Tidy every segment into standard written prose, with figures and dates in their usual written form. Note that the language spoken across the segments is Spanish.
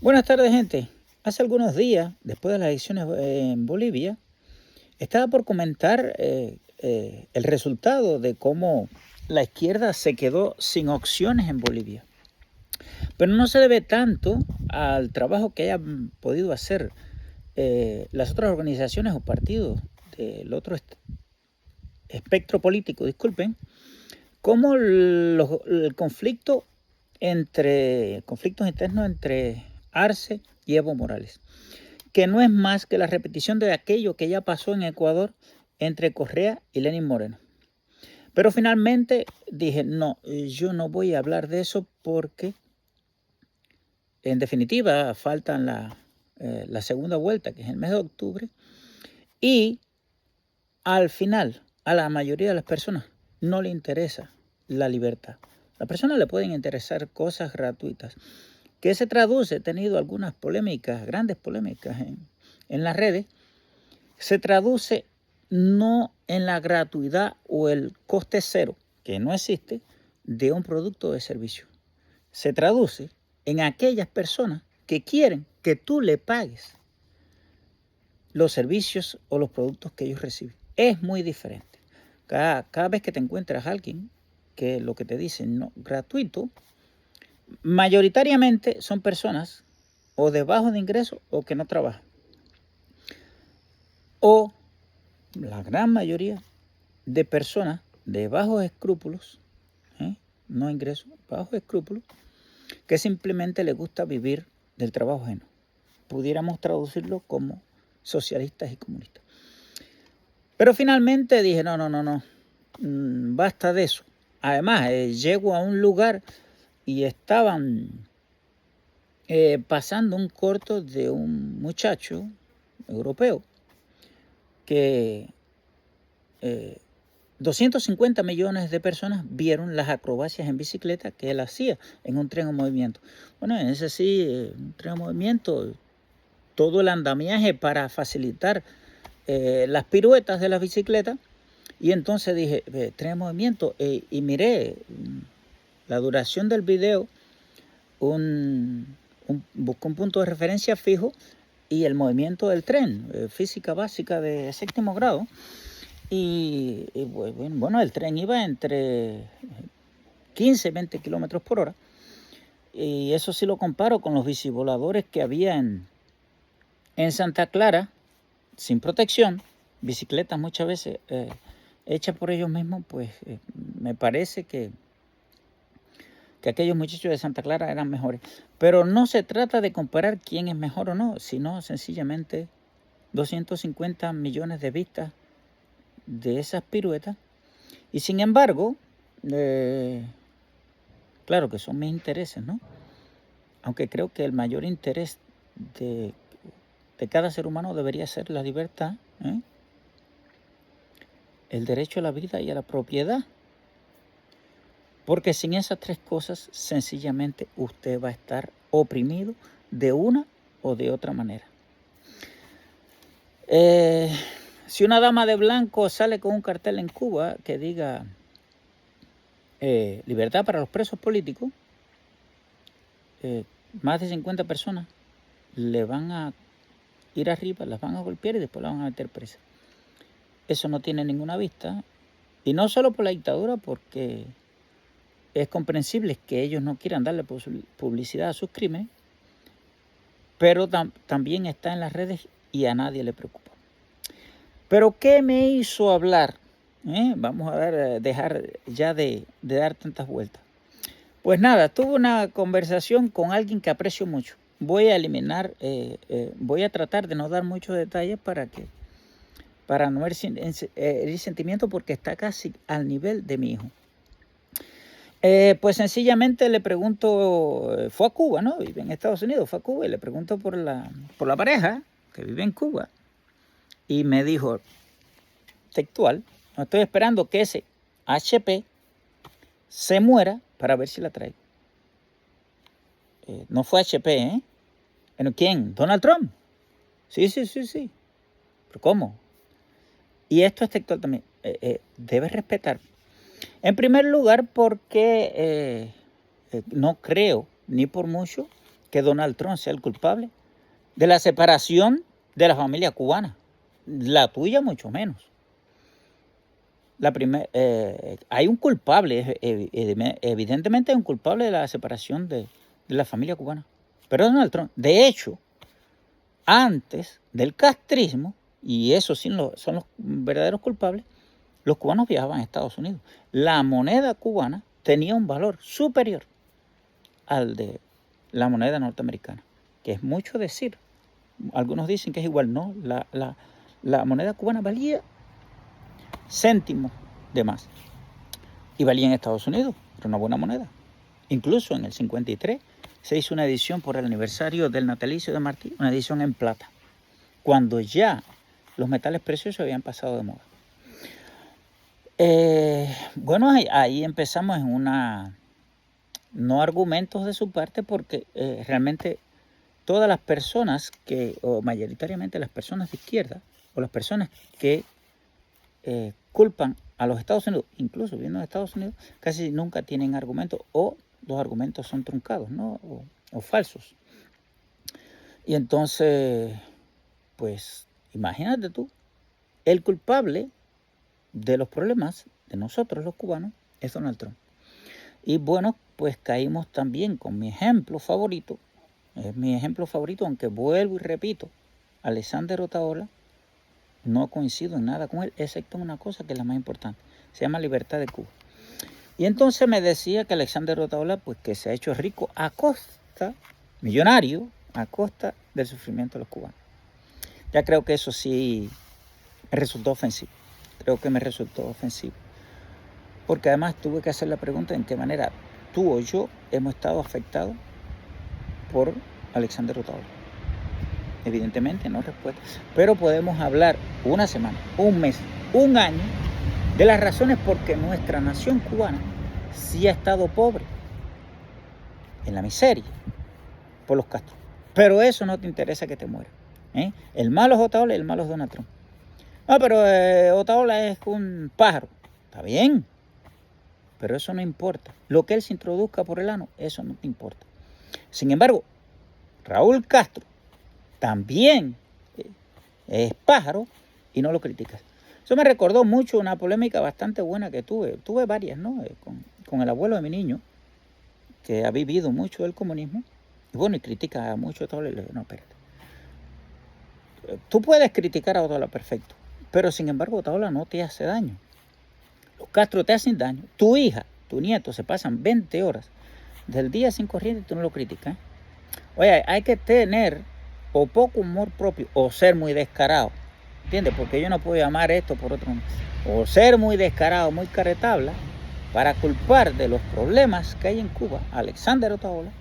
Buenas tardes, gente. Hace algunos días, después de las elecciones en Bolivia, estaba por comentar el resultado de cómo la izquierda se quedó sin opciones en Bolivia. Pero no se debe tanto al trabajo que hayan podido hacer las otras organizaciones o partidos del otro espectro político, disculpen, como el conflictos internos entre Arce y Evo Morales, que no es más que la repetición de aquello que ya pasó en Ecuador entre Correa y Lenín Moreno. Pero finalmente dije, no, yo no voy a hablar de eso porque en definitiva faltan la segunda vuelta, que es el mes de octubre, y al final a la mayoría de las personas no le interesa la libertad. A las personas le pueden interesar cosas gratuitas, que se traduce, he tenido algunas polémicas, grandes polémicas en las redes, se traduce no en la gratuidad o el coste cero, que no existe, de un producto o de servicio. Se traduce en aquellas personas que quieren que tú le pagues los servicios o los productos que ellos reciben. Es muy diferente. Cada vez que te encuentras a alguien que lo que te dicen no gratuito, mayoritariamente son personas o de bajos de ingresos o que no trabajan. O la gran mayoría de personas de bajos escrúpulos, no ingresos, bajos escrúpulos, que simplemente les gusta vivir del trabajo ajeno. Pudiéramos traducirlo como socialistas y comunistas. Pero finalmente dije, no, basta de eso. Además, llego a un lugar y estaban pasando un corto de un muchacho europeo que 250 millones de personas vieron las acrobacias en bicicleta que él hacía en un tren en movimiento. Bueno, en ese sí, un tren en movimiento, todo el andamiaje para facilitar las piruetas de la bicicleta. Y entonces dije, tren en movimiento, y miré la duración del video, busqué un punto de referencia fijo y el movimiento del tren, física básica de séptimo grado. Y bueno, el tren iba entre 15 y 20 kilómetros por hora. Y eso sí lo comparo con los bicivoladores que había en Santa Clara, sin protección, bicicletas muchas veces hechas por ellos mismos, pues me parece que aquellos muchachos de Santa Clara eran mejores. Pero no se trata de comparar quién es mejor o no, sino sencillamente 250 millones de vistas de esas piruetas. Y sin embargo, claro que son mis intereses, ¿no? Aunque creo que el mayor interés de cada ser humano debería ser la libertad, el derecho a la vida y a la propiedad. Porque sin esas tres cosas, sencillamente usted va a estar oprimido de una o de otra manera. Si una dama de blanco sale con un cartel en Cuba que diga libertad para los presos políticos, más de 50 personas le van a ir arriba, las van a golpear y después la van a meter presa. Eso no tiene ninguna vista. Y no solo por la dictadura, porque es comprensible que ellos no quieran darle publicidad a sus crímenes, pero también está en las redes y a nadie le preocupa. Pero ¿qué me hizo hablar? Vamos a dejar ya de dar tantas vueltas. Pues nada, tuve una conversación con alguien que aprecio mucho. Voy a eliminar, voy a tratar de no dar muchos detalles para no herir sentimiento, porque está casi al nivel de mi hijo. Pues sencillamente le pregunto, fue a Cuba, ¿no? Vive en Estados Unidos, fue a Cuba y le pregunto por la pareja que vive en Cuba. Y me dijo, textual, no estoy esperando que ese HP se muera para ver si la traigo. No fue HP, ¿eh? ¿Pero quién? ¿Donald Trump? Sí. ¿Pero cómo? Y esto es textual también. Debes respetar. En primer lugar, porque no creo, ni por mucho, que Donald Trump sea el culpable de la separación de la familia cubana. La tuya mucho menos. Hay un culpable, evidentemente hay un culpable de la separación de la familia cubana. Pero Donald Trump, de hecho, antes del castrismo, y esos sí son los verdaderos culpables, los cubanos viajaban a Estados Unidos. La moneda cubana tenía un valor superior al de la moneda norteamericana, que es mucho decir. Algunos dicen que es igual. No, la moneda cubana valía céntimos de más. Y valía en Estados Unidos, era una buena moneda. Incluso en el 53 se hizo una edición por el aniversario del natalicio de Martí, una edición en plata, cuando ya los metales preciosos habían pasado de moda. Bueno, ahí empezamos en no argumentos de su parte, porque realmente todas las personas o mayoritariamente las personas de izquierda, o las personas que culpan a los Estados Unidos, incluso viendo en Estados Unidos, casi nunca tienen argumentos, o los argumentos son truncados, ¿no? o falsos. Y entonces, pues, imagínate tú, el culpable de los problemas de nosotros los cubanos es Donald Trump. Y bueno, pues caímos también con mi ejemplo favorito. Es mi ejemplo favorito, aunque vuelvo y repito, Alexander Otaola, no coincido en nada con él, excepto en una cosa que es la más importante. Se llama libertad de Cuba. Y entonces me decía que Alexander Otaola, pues que se ha hecho rico a costa, millonario, a costa del sufrimiento de los cubanos. Ya creo que eso sí me resultó ofensivo. Porque además tuve que hacer la pregunta en qué manera tú o yo hemos estado afectados por Alexander Otaola. Evidentemente no respuesta. Pero podemos hablar una semana, un mes, un año de las razones por que nuestra nación cubana sí ha estado pobre, en la miseria, por los Castro. Pero eso no te interesa que te muera. El malo es Otaola y el malo es Donald Trump. No, pero Otaola es un pájaro. Está bien, pero eso no importa. Lo que él se introduzca por el ano, eso no te importa. Sin embargo, Raúl Castro también es pájaro y no lo criticas. Eso me recordó mucho una polémica bastante buena que tuve. Tuve varias, ¿no? Con el abuelo de mi niño, que ha vivido mucho del comunismo. Y bueno, y critica mucho a Otaola. Y le digo, no, espérate. Tú puedes criticar a Otaola, perfecto. Pero sin embargo, Otaola no te hace daño. Los Castro te hacen daño. Tu hija, tu nieto se pasan 20 horas del día sin corriente y tú no lo criticas. Oye, hay que tener o poco humor propio o ser muy descarado. ¿Entiendes? Porque yo no puedo llamar esto por otro nombre. O ser muy descarado, muy caretabla, para culpar de los problemas que hay en Cuba a Alexander Otaola,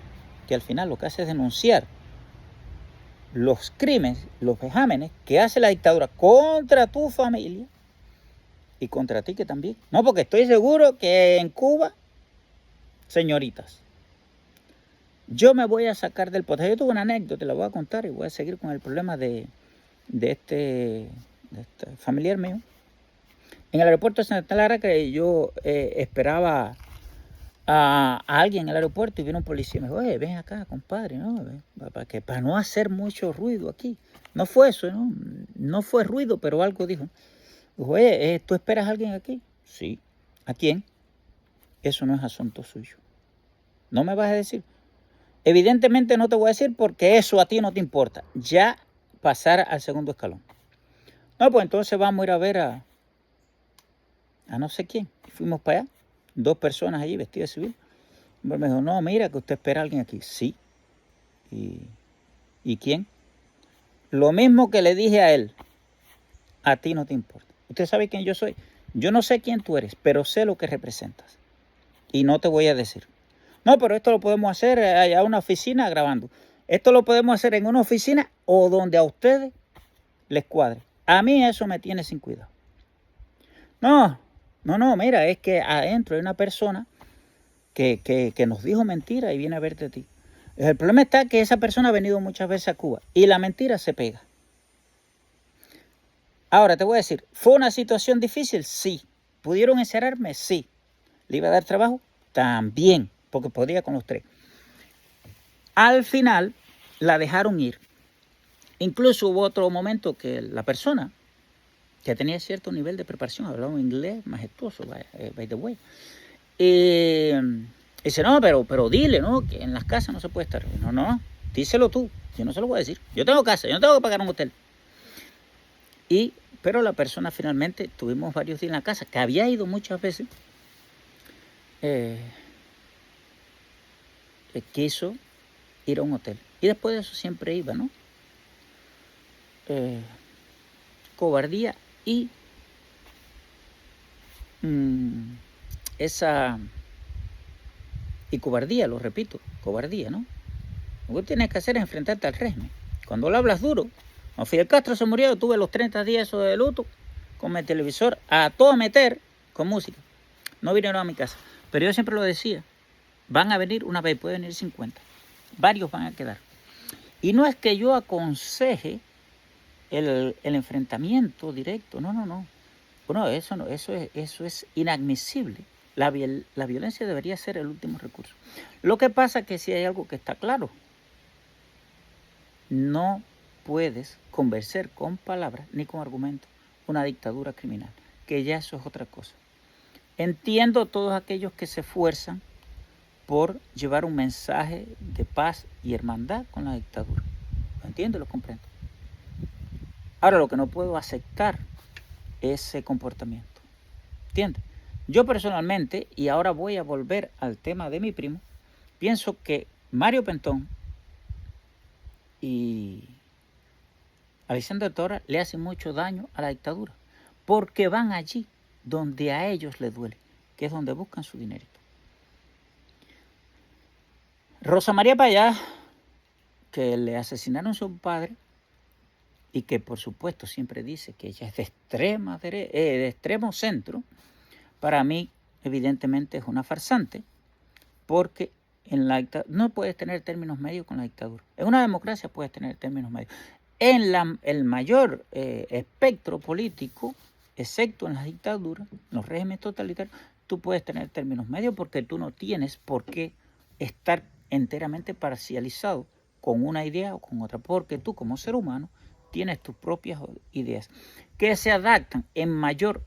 que al final lo que hace es denunciar los crímenes, los vejámenes que hace la dictadura contra tu familia y contra ti que también. No, porque estoy seguro que en Cuba, señoritas, yo me voy a sacar del pote. Yo tuve una anécdota, te la voy a contar y voy a seguir con el problema de este familiar mío. En el aeropuerto de Santa Clara, que yo esperaba a alguien en el aeropuerto y vino un policía y me dijo, oye, ven acá, compadre, ¿no? Para no hacer mucho ruido aquí. No fue eso, ¿no? No fue ruido, pero algo dijo. Dijo, oye, ¿tú esperas a alguien aquí? Sí. ¿A quién? Eso no es asunto suyo. No me vas a decir. Evidentemente no te voy a decir porque eso a ti no te importa. Ya pasar al segundo escalón. No, pues entonces vamos a ir a ver a no sé quién. Fuimos para allá. 2 personas allí vestidas de civil. Me dijo, no, mira que usted espera a alguien aquí. Sí. ¿Y quién? Lo mismo que le dije a él. A ti no te importa. Usted sabe quién yo soy. Yo no sé quién tú eres, pero sé lo que representas. Y no te voy a decir. No, pero esto lo podemos hacer allá en una oficina grabando. Esto lo podemos hacer en una oficina o donde a ustedes les cuadre. A mí eso me tiene sin cuidado. No, mira, es que adentro hay una persona que nos dijo mentira y viene a verte a ti. El problema está que esa persona ha venido muchas veces a Cuba y la mentira se pega. Ahora te voy a decir, ¿fue una situación difícil? Sí. ¿Pudieron encerrarme? Sí. ¿Le iba a dar trabajo? También, porque podía con los 3. Al final la dejaron ir. Incluso hubo otro momento que la persona que tenía cierto nivel de preparación, hablaba un inglés majestuoso, by the way, dice, no, pero dile, ¿no? Que en las casas no se puede estar. No, díselo tú, yo no se lo voy a decir. Yo tengo casa, yo no tengo que pagar un hotel. Pero la persona finalmente, tuvimos varios días en la casa, que había ido muchas veces, quiso ir a un hotel. Y después de eso siempre iba, ¿no? Cobardía y cobardía, lo repito, cobardía, ¿no? Lo que tienes que hacer es enfrentarte al régimen. Cuando lo hablas duro, cuando Fidel Castro se murió, tuve los 30 días de luto con mi televisor a todo meter con música. No vinieron a mi casa, pero yo siempre lo decía, van a venir una vez, pueden venir 50, varios van a quedar. Y no es que yo aconseje el enfrentamiento directo, no. Bueno, eso es inadmisible. La violencia debería ser el último recurso. Lo que pasa es que si hay algo que está claro, no puedes convencer con palabras ni con argumentos una dictadura criminal, que ya eso es otra cosa. Entiendo todos aquellos que se esfuerzan por llevar un mensaje de paz y hermandad con la dictadura. Lo entiendo y lo comprendo. Ahora, lo que no puedo aceptar es ese comportamiento. ¿Entiendes? Yo personalmente, y ahora voy a volver al tema de mi primo, pienso que Mario Pentón y Alexander Tora le hacen mucho daño a la dictadura, porque van allí donde a ellos les duele, que es donde buscan su dinerito. Rosa María Payá, que le asesinaron a su padre y que por supuesto siempre dice que ella es de extremo centro, para mí evidentemente es una farsante, porque en la no puedes tener términos medios con la dictadura. En una democracia puedes tener términos medios. En el mayor espectro político, excepto en las dictaduras, en los regímenes totalitarios, tú puedes tener términos medios porque tú no tienes por qué estar enteramente parcializado con una idea o con otra, porque tú como ser humano tienes tus propias ideas que se adaptan en mayor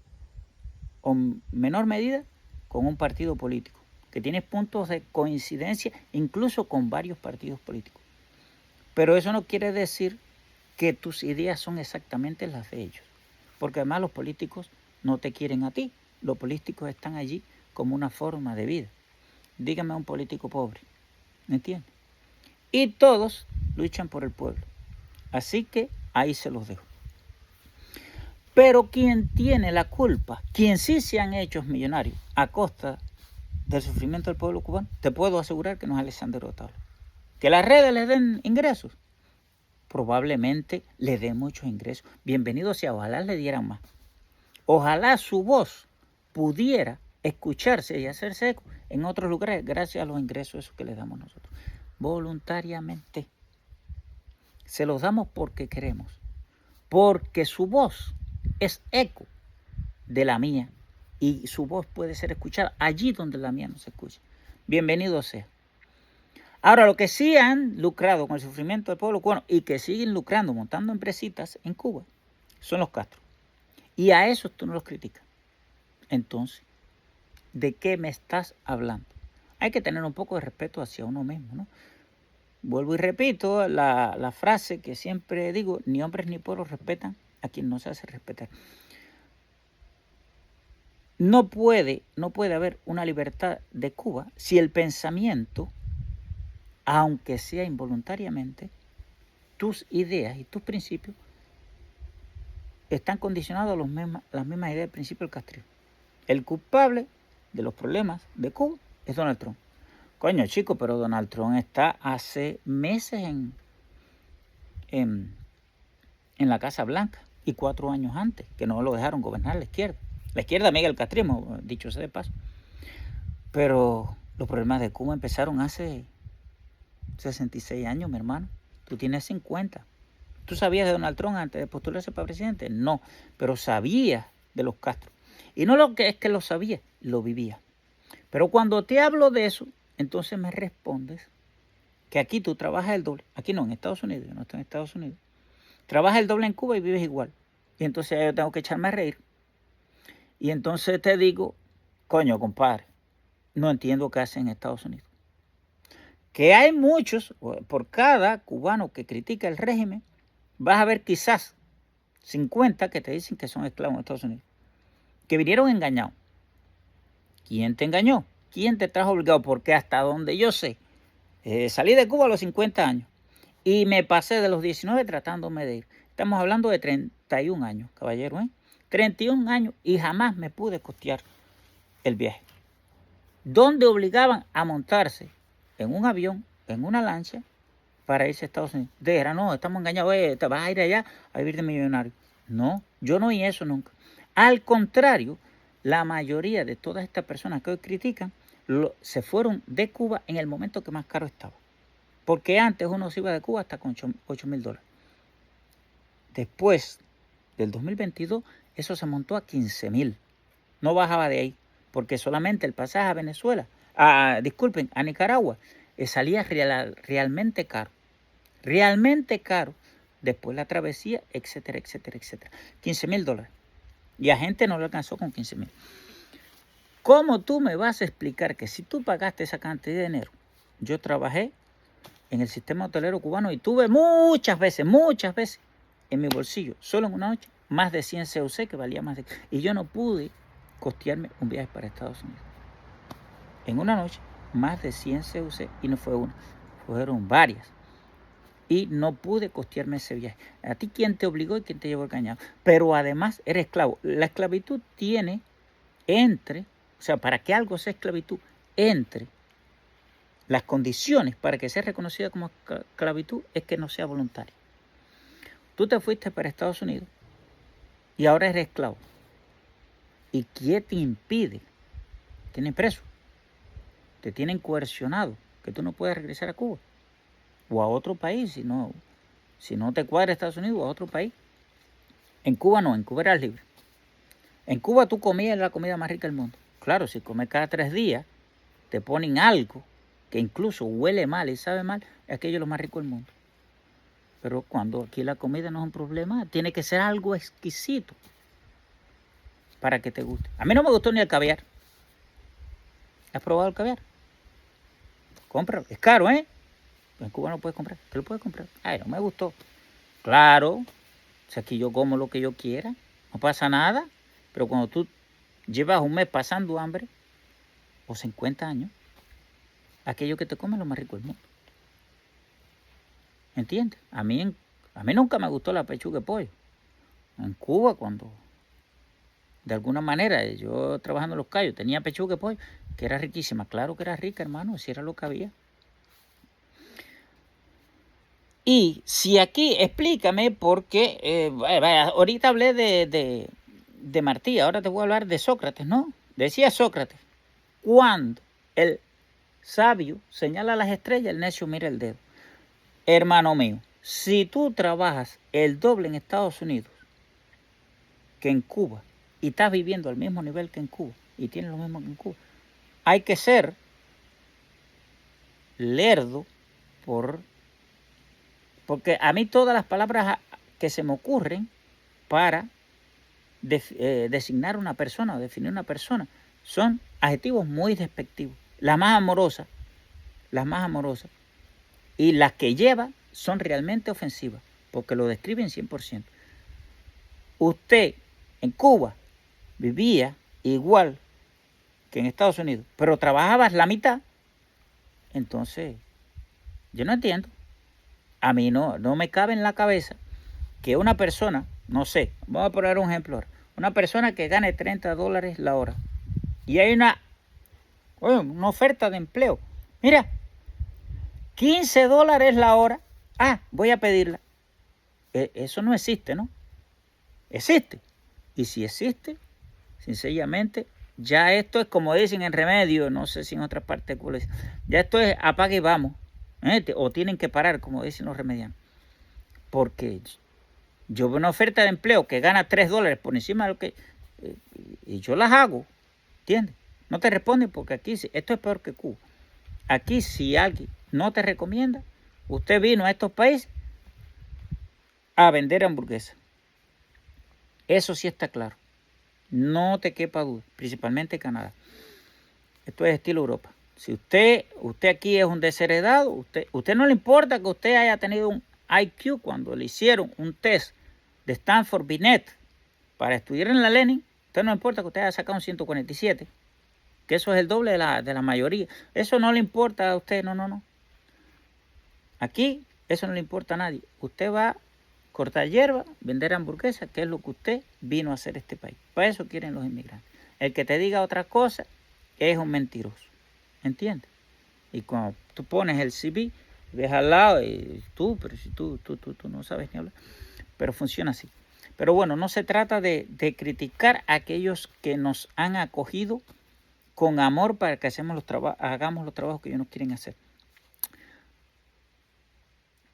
o menor medida con un partido político, que tiene puntos de coincidencia incluso con varios partidos políticos. Pero eso no quiere decir que tus ideas son exactamente las de ellos, porque además los políticos no te quieren a ti, los políticos están allí como una forma de vida. Dígame un político pobre, ¿me entiendes? Y todos luchan por el pueblo, así que ahí se los dejo. Pero quien tiene la culpa, quien sí se han hecho millonarios a costa del sufrimiento del pueblo cubano, te puedo asegurar que no es Alexander Otalo. Que las redes les den ingresos, probablemente le den muchos ingresos. Bienvenido sea, ojalá le dieran más. Ojalá su voz pudiera escucharse y hacerse eco en otros lugares gracias a los ingresos esos que le damos nosotros. Voluntariamente. Se los damos porque queremos. Porque su voz es eco de la mía y su voz puede ser escuchada allí donde la mía no se escucha. Bienvenido sea. Ahora, lo que sí han lucrado con el sufrimiento del pueblo cubano y que siguen lucrando montando empresitas en Cuba son los Castro. Y a esos tú no los criticas. Entonces, ¿de qué me estás hablando? Hay que tener un poco de respeto hacia uno mismo, ¿no? Vuelvo y repito la frase que siempre digo, ni hombres ni pueblos respetan a quien no se hace respetar. No puede haber una libertad de Cuba si el pensamiento, aunque sea involuntariamente, tus ideas y tus principios están condicionados a las mismas ideas del principio del castrismo. El culpable de los problemas de Cuba es Donald Trump. Coño, chico, pero Donald Trump está hace meses en la Casa Blanca y 4 años antes, que no lo dejaron gobernar la izquierda. La izquierda amiga del castrismo, dicho sea de paso. Pero los problemas de Cuba empezaron hace 66 años, mi hermano. Tú tienes 50. ¿Tú sabías de Donald Trump antes de postularse para presidente? No, pero sabías de los Castro. Y no lo que es que lo sabía, lo vivía. Pero cuando te hablo de eso, entonces me respondes que aquí tú trabajas el doble. Aquí no, en Estados Unidos, yo no estoy en Estados Unidos. Trabajas el doble en Cuba y vives igual. Y entonces yo tengo que echarme a reír. Y entonces te digo, coño, compadre, no entiendo qué hacen en Estados Unidos. Que hay muchos, por cada cubano que critica el régimen, vas a ver quizás 50 que te dicen que son esclavos en Estados Unidos. Que vinieron engañados. ¿Quién te engañó? ¿Quién te trajo obligado? Porque hasta donde yo sé, salí de Cuba a los 50 años y me pasé de los 19 tratándome de ir. Estamos hablando de 31 años, caballero, 31 años y jamás me pude costear el viaje. Donde obligaban a montarse en un avión, en una lancha, para irse a Estados Unidos. No, estamos engañados, te vas a ir allá a vivir de millonario. No, yo no hice eso nunca. Al contrario, la mayoría de todas estas personas que hoy critican se fueron de Cuba en el momento que más caro estaba. Porque antes uno se iba de Cuba hasta con $8,000. Después del 2022, eso se montó a 15,000. No bajaba de ahí, porque solamente el pasaje a Venezuela, a Nicaragua, salía realmente caro. Realmente caro. Después la travesía, etcétera, etcétera, etcétera. $15,000. Y a gente no lo alcanzó con 15,000. ¿Cómo tú me vas a explicar que si tú pagaste esa cantidad de dinero? Yo trabajé en el sistema hotelero cubano y tuve muchas veces en mi bolsillo, solo en una noche, más de 100 CUC, que valía más de... Y yo no pude costearme un viaje para Estados Unidos. En una noche, más de 100 CUC, y no fue una, fueron varias. Y no pude costearme ese viaje. ¿A ti quién te obligó y quién te llevó engañado? Pero además eres esclavo. La esclavitud tiene para que algo sea esclavitud, entre las condiciones para que sea reconocida como esclavitud es que no sea voluntaria. Tú te fuiste para Estados Unidos y ahora eres esclavo. ¿Y qué te impide? Tienes preso. Te tienen coercionado, que tú no puedes regresar a Cuba o a otro país, si no te cuadra Estados Unidos o a otro país. En Cuba no, en Cuba eras libre. En Cuba tú comías la comida más rica del mundo. Claro, si comes cada 3 días, te ponen algo que incluso huele mal y sabe mal, aquello es lo más rico del mundo. Pero cuando aquí la comida no es un problema, tiene que ser algo exquisito para que te guste. A mí no me gustó ni el caviar. ¿Has probado el caviar? Cómpralo. Es caro, ¿eh? En Cuba no puedes comprar. ¿Qué lo puedes comprar? Ay, no me gustó. Claro, si aquí yo como lo que yo quiera, no pasa nada. Pero cuando tú llevas un mes pasando hambre, o 50 años, aquello que te comes es lo más rico del mundo. ¿Entiendes? A mí nunca me gustó la pechuga de pollo. En Cuba, cuando de alguna manera yo trabajando en Los Cayos tenía pechuga de pollo, que era riquísima. Claro que era rica, hermano, si era lo que había. Y si aquí, explícame, porque ahorita hablé de Martí, ahora te voy a hablar de Sócrates, ¿no? Decía Sócrates, cuando el sabio señala las estrellas, el necio mira el dedo. Hermano mío, si tú trabajas el doble en Estados Unidos que en Cuba y estás viviendo al mismo nivel que en Cuba y tienes lo mismo que en Cuba, hay que ser lerdo porque a mí todas las palabras que se me ocurren para designar una persona o definir una persona son adjetivos muy despectivos. Las más amorosas, y las que lleva son realmente ofensivas, porque lo describen 100%. Usted en Cuba vivía igual que en Estados Unidos, pero trabajabas la mitad, entonces yo no entiendo. A mí no me cabe en la cabeza que una persona, no sé, vamos a poner un ejemplo ahora, una persona que gane $30 la hora y hay una oferta de empleo. Mira, $15 la hora. Voy a pedirla. Eso no existe, ¿no? Existe. Y si existe, sencillamente, ya esto es como dicen en Remedio, no sé si en otras partes, ya esto es apague y vamos. O tienen que parar, como dicen los remedianos. Porque yo veo una oferta de empleo que gana $3 por encima de lo que... y yo las hago, ¿entiendes? No te responden porque aquí esto es peor que Cuba. Aquí si alguien no te recomienda. Usted vino a estos países a vender hamburguesas. Eso sí está claro. No te quepa duda, principalmente Canadá. Esto es estilo Europa. Si usted aquí es un desheredado, usted no le importa que usted haya tenido un IQ cuando le hicieron un test de Stanford Binet para estudiar en la Lenin, usted no le importa que usted haya sacado un 147, que eso es el doble de la mayoría. Eso no le importa a usted, no. Aquí eso no le importa a nadie. Usted va a cortar hierba, vender hamburguesas, que es lo que usted vino a hacer a este país. Para eso quieren los inmigrantes. El que te diga otra cosa es un mentiroso. ¿Entiendes? Y cuando tú pones el CV, ves al lado y pero si tú no sabes ni hablar. Pero funciona así. Pero bueno, no se trata de criticar a aquellos que nos han acogido con amor para que hagamos los trabajos que ellos nos quieren hacer.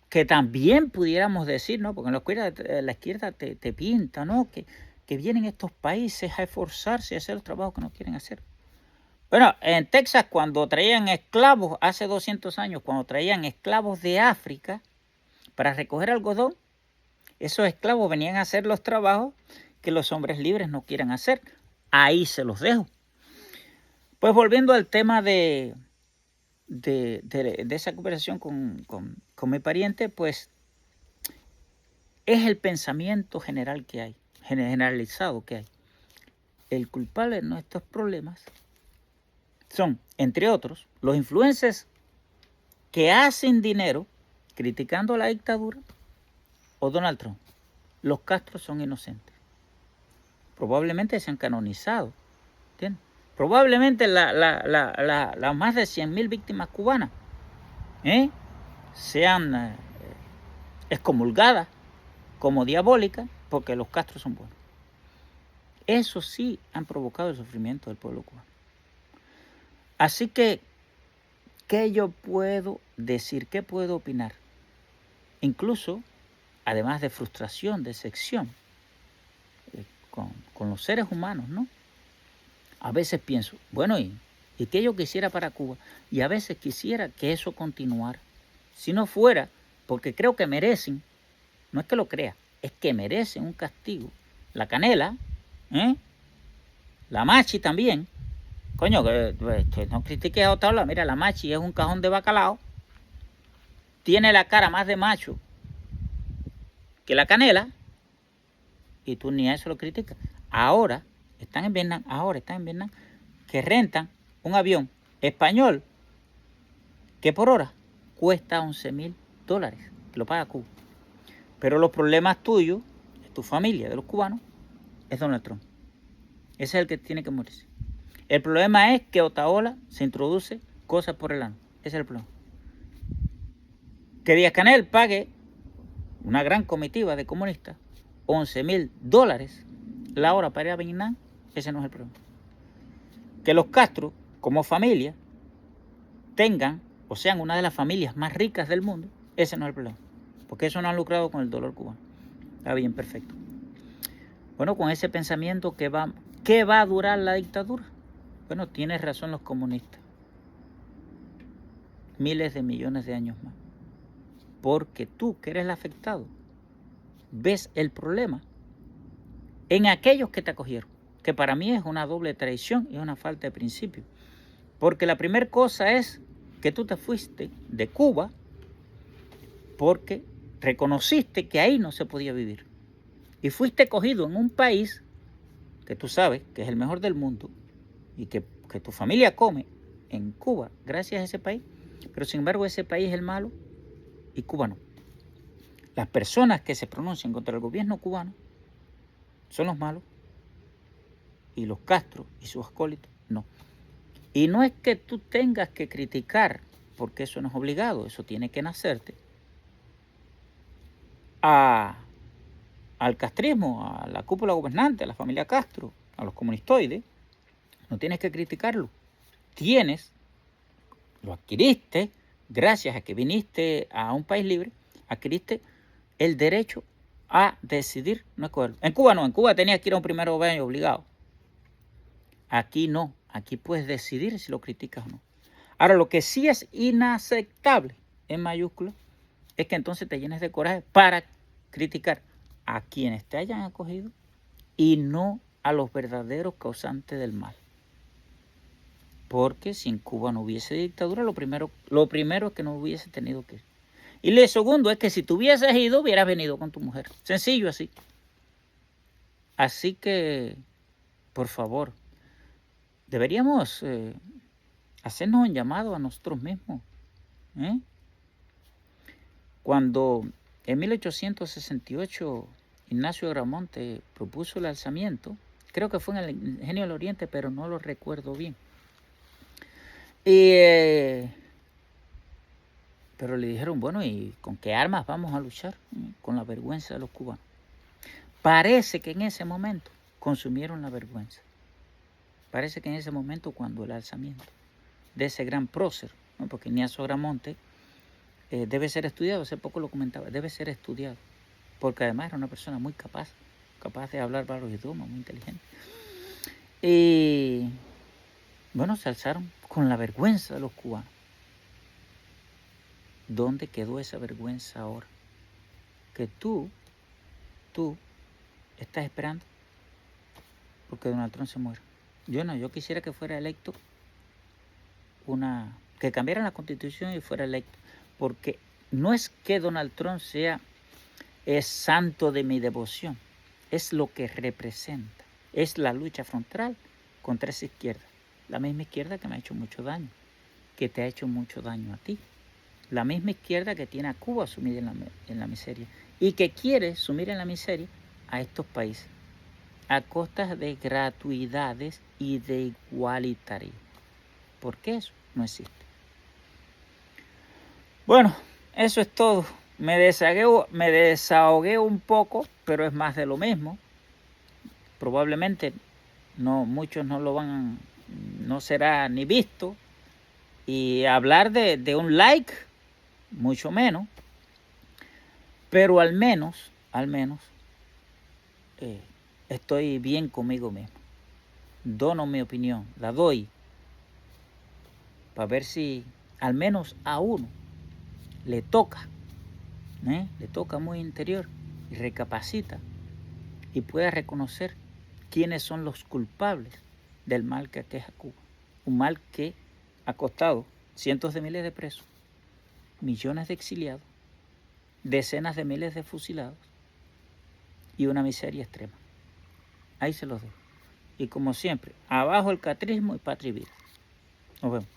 Que también pudiéramos decir, ¿no? Porque en la izquierda te pinta, ¿no? Que vienen estos países a esforzarse y hacer los trabajos que no quieren hacer. Bueno, en Texas cuando traían esclavos, hace 200 años, cuando traían esclavos de África para recoger algodón, esos esclavos venían a hacer los trabajos que los hombres libres no quieran hacer. Ahí se los dejo. Pues volviendo al tema de esa conversación con mi pariente, pues es el pensamiento general que hay, generalizado que hay. El culpable de nuestros problemas son, entre otros, los influencers que hacen dinero criticando la dictadura o Donald Trump. Los Castro son inocentes. Probablemente se han canonizado. ¿Entiendes? Probablemente las más de 100.000 víctimas cubanas sean excomulgadas como diabólicas porque los Castro son buenos. Eso sí han provocado el sufrimiento del pueblo cubano. Así que, ¿qué yo puedo decir? ¿Qué puedo opinar? Incluso, además de frustración, decepción con los seres humanos, ¿no? A veces pienso, bueno, ¿y qué yo quisiera para Cuba? Y a veces quisiera que eso continuara. Si no fuera, porque creo que merecen, no es que lo crea, es que merecen un castigo. La Canela, la Machi también. Coño, que no critiques a Otaola. Mira, la Machi es un cajón de bacalao. Tiene la cara más de macho que la Canela. Y tú ni a eso lo criticas. Ahora están en Vietnam, que rentan un avión español que por hora cuesta $11,000. Que lo paga Cuba. Pero los problemas tuyos, de tu familia, de los cubanos, es Donald Trump. Ese es el que tiene que morirse. El problema es que Otaola se introduce cosas por el ano. Ese es el problema. Que Díaz-Canel pague una gran comitiva de comunistas $11,000 la hora para ir a Vietnam, ese no es el problema. Que los Castro, como familia, tengan o sean una de las familias más ricas del mundo, ese no es el problema. Porque eso no han lucrado con el dolor cubano. Está bien, perfecto. Bueno, con ese pensamiento, ¿qué va a durar la dictadura? Bueno, tienes razón los comunistas. Miles de millones de años más. Porque tú, que eres el afectado, ves el problema en aquellos que te acogieron. Que para mí es una doble traición y una falta de principio. Porque la primera cosa es que tú te fuiste de Cuba porque reconociste que ahí no se podía vivir. Y fuiste cogido en un país que tú sabes que es el mejor del mundo y que tu familia come en Cuba gracias a ese país, pero sin embargo ese país es el malo y Cuba no. Las personas que se pronuncian contra el gobierno cubano son los malos y los Castro y sus acólitos no. Y no es que tú tengas que criticar, porque eso no es obligado, eso tiene que nacerte, al castrismo, a la cúpula gobernante, a la familia Castro, a los comunistoides. No tienes que criticarlo. Lo adquiriste gracias a que viniste a un país libre, adquiriste el derecho a decidir no escogerlo. En Cuba no, en Cuba tenías que ir a un primero año obligado. Aquí no, aquí puedes decidir si lo criticas o no. Ahora, lo que sí es inaceptable, en mayúsculas, es que entonces te llenes de coraje para criticar a quienes te hayan acogido y no a los verdaderos causantes del mal. Porque si en Cuba no hubiese dictadura, lo primero es que no hubiese tenido que ir. Y lo segundo es que si tú hubieses ido, hubieras venido con tu mujer. Sencillo así. Así que, por favor, deberíamos hacernos un llamado a nosotros mismos. Cuando en 1868 Ignacio Agramonte propuso el alzamiento, creo que fue en el Ingenio del Oriente, pero no lo recuerdo bien. Pero le dijeron, bueno, ¿y con qué armas vamos a luchar? Con la vergüenza de los cubanos. Parece que en ese momento consumieron la vergüenza. Parece que en ese momento, cuando el alzamiento de ese gran prócer, ¿no? Porque Ignacio Agramonte debe ser estudiado, hace poco lo comentaba, debe ser estudiado, porque además era una persona muy capaz de hablar varios idiomas, muy inteligente. Y bueno, se alzaron con la vergüenza de los cubanos. ¿Dónde quedó esa vergüenza ahora? Que tú estás esperando porque Donald Trump se muera. Yo quisiera que fuera electo que cambiaran la constitución y fuera electo, porque no es que Donald Trump es santo de mi devoción, es lo que representa, es la lucha frontal contra esa izquierda, la misma izquierda que me ha hecho mucho daño, que te ha hecho mucho daño a ti, la misma izquierda que tiene a Cuba sumida en la miseria y que quiere sumir en la miseria a estos países a costas de gratuidades y de igualitarismo, porque eso no existe. Bueno, eso es todo. Me desahogué un poco, pero es más de lo mismo. Probablemente muchos no será ni visto. Y hablar de un like, mucho menos. Pero al menos, estoy bien conmigo mismo. Dono mi opinión, la doy, para ver si al menos a uno le toca muy interior y recapacita y pueda reconocer quiénes son los culpables del mal que aqueja a Cuba. Un mal que ha costado cientos de miles de presos, millones de exiliados, decenas de miles de fusilados y una miseria extrema. Ahí se los dejo. Y como siempre, abajo el catrismo y patria y vida. Nos vemos.